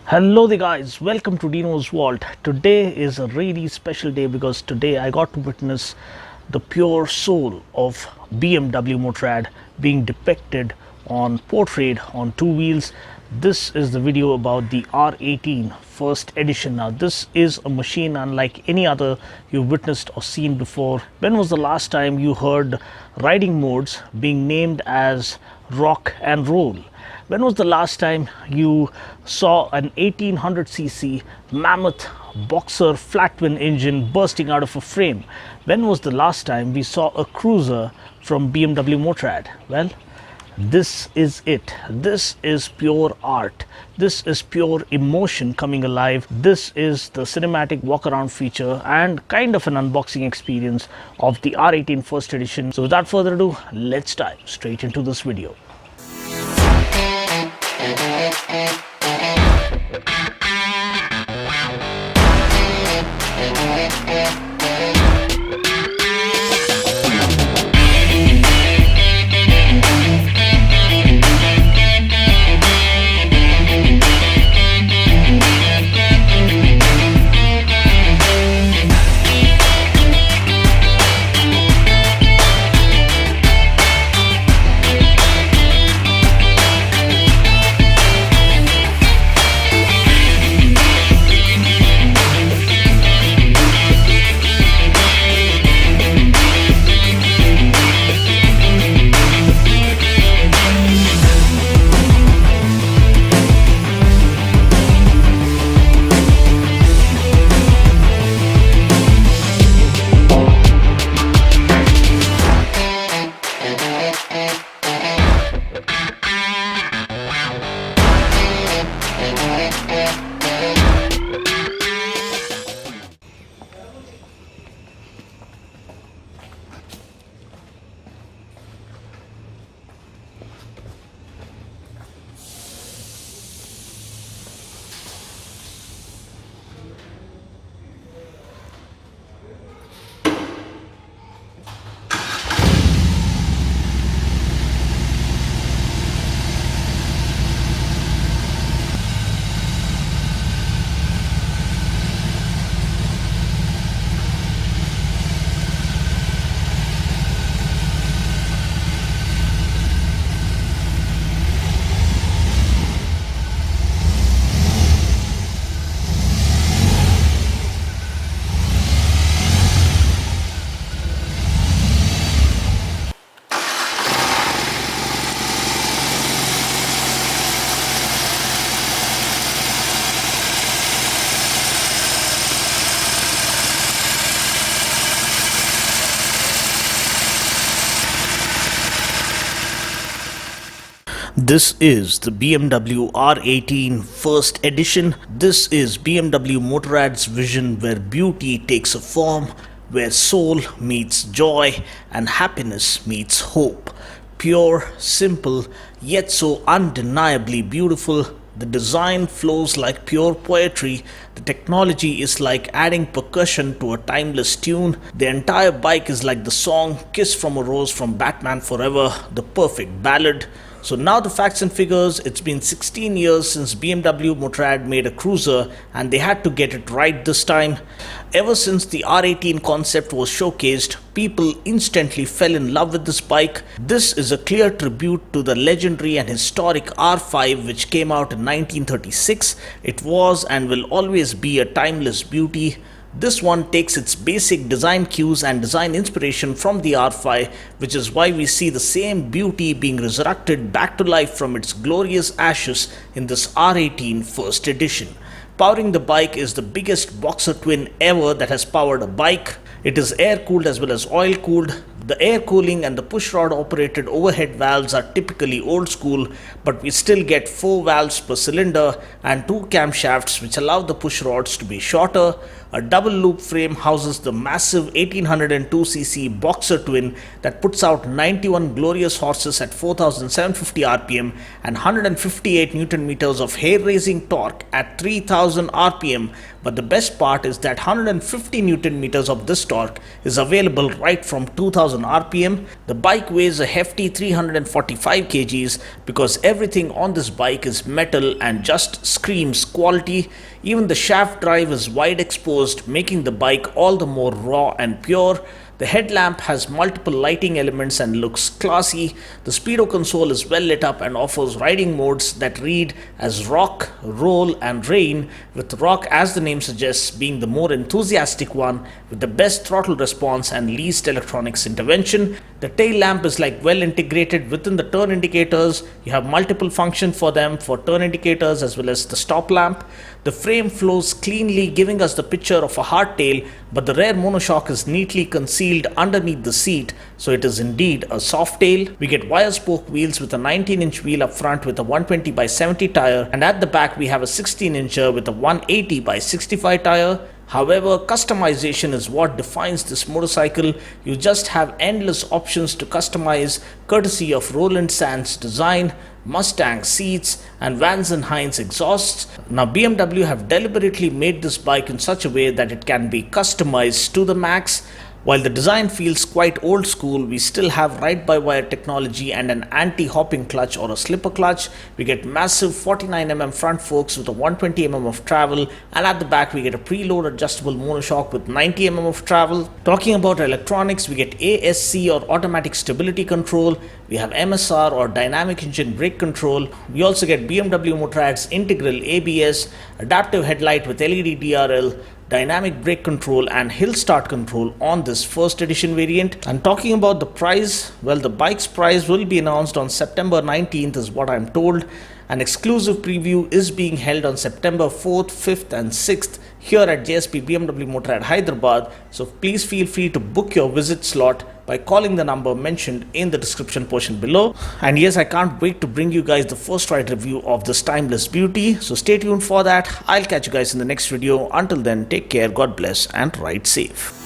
Hello there guys, welcome to Dinos Vault. Today is a really special day because today I got to witness the pure soul of BMW MOTORRAD being depicted on portrayed on two wheels. This is the video about the R18 First Edition. Now this is a machine unlike any other you've witnessed or seen before. When was the last time you heard riding modes being named as rock and roll? When was the last time you saw an 1800cc mammoth boxer flat twin engine bursting out of a frame? When was the last time we saw a cruiser from BMW MOTORRAD? Well, this is it. This is pure art. This is pure emotion coming alive. This is the cinematic walkaround feature and kind of an unboxing experience of the R18 First Edition. So without further ado, let's dive straight into this video. This is the BMW R18 First Edition. This is BMW MOTORRAD's vision where beauty takes a form, where soul meets joy and happiness meets hope. Pure, simple, yet so undeniably beautiful. The design flows like pure poetry. The technology is like adding percussion to a timeless tune. The entire bike is like the song Kiss from a Rose from Batman Forever, the perfect ballad. So now the facts and figures. It's been 16 years since BMW MOTORRAD made a cruiser and they had to get it right this time. Ever since the R18 concept was showcased, people instantly fell in love with this bike. This is a clear tribute to the legendary and historic R5 which came out in 1936. It was and will always be a timeless beauty. This one takes its basic design cues and design inspiration from the R5, which is why we see the same beauty being resurrected back to life from its glorious ashes in this R18 First Edition. Powering the bike is the biggest boxer twin ever that has powered a bike. It is air cooled as well as oil cooled. The air cooling and the pushrod operated overhead valves are typically old school, but we still get 4 valves per cylinder and 2 camshafts which allow the pushrods to be shorter. A double loop frame houses the massive 1802cc Boxer twin that puts out 91 glorious horses at 4750 rpm and 158 Newton meters of hair-raising torque at 3000 rpm. But the best part is that 150 Newton meters of this torque is available right from 2000 rpm. The bike weighs a hefty 345 kgs because everything on this bike is metal and just screams quality. Even the shaft drive is wide exposed, making the bike all the more raw and pure. The headlamp has multiple lighting elements and looks classy. The speedo console is well lit up and offers riding modes that read as rock, roll and rain, with rock, as the name suggests, being the more enthusiastic one with the best throttle response and least electronics intervention. The tail lamp is like well integrated within the turn indicators. You have multiple functions for them, for turn indicators as well as the stop lamp. The frame flows cleanly, giving us the picture of a hardtail, but the rear monoshock is neatly concealed underneath the seat, so it is indeed a soft tail. We get wire spoke wheels with a 19-inch wheel up front with a 120/70 tire, and at the back we have a 16-incher with a 180/65 tire. However, customization is what defines this motorcycle. You just have endless options to customize, courtesy of Roland Sands design, Mustang seats and Vans and Hines exhausts. Now BMW have deliberately made this bike in such a way that it can be customized to the max. While the design feels quite old school, we still have ride-by-wire technology and an anti-hopping clutch or a slipper clutch. We get massive 49mm front forks with a 120mm of travel, and at the back we get a preload adjustable monoshock with 90mm of travel. Talking about electronics, we get ASC or automatic stability control. We have MSR or dynamic engine brake control. We also get BMW MOTORRAD's integral ABS, adaptive headlight with LED DRL, dynamic brake control and hill start control on this first edition variant. And talking about the price, well, the bike's price will be announced on September 19th is what I'm told. An exclusive preview is being held on September 4th, 5th and 6th here at JSP BMW MOTORRAD Hyderabad, so please feel free to book your visit slot by calling the number mentioned in the description portion below. And yes, I can't wait to bring you guys the first ride review of this timeless beauty, so stay tuned for that. I'll catch you guys in the next video. Until then, take care, God bless and ride safe.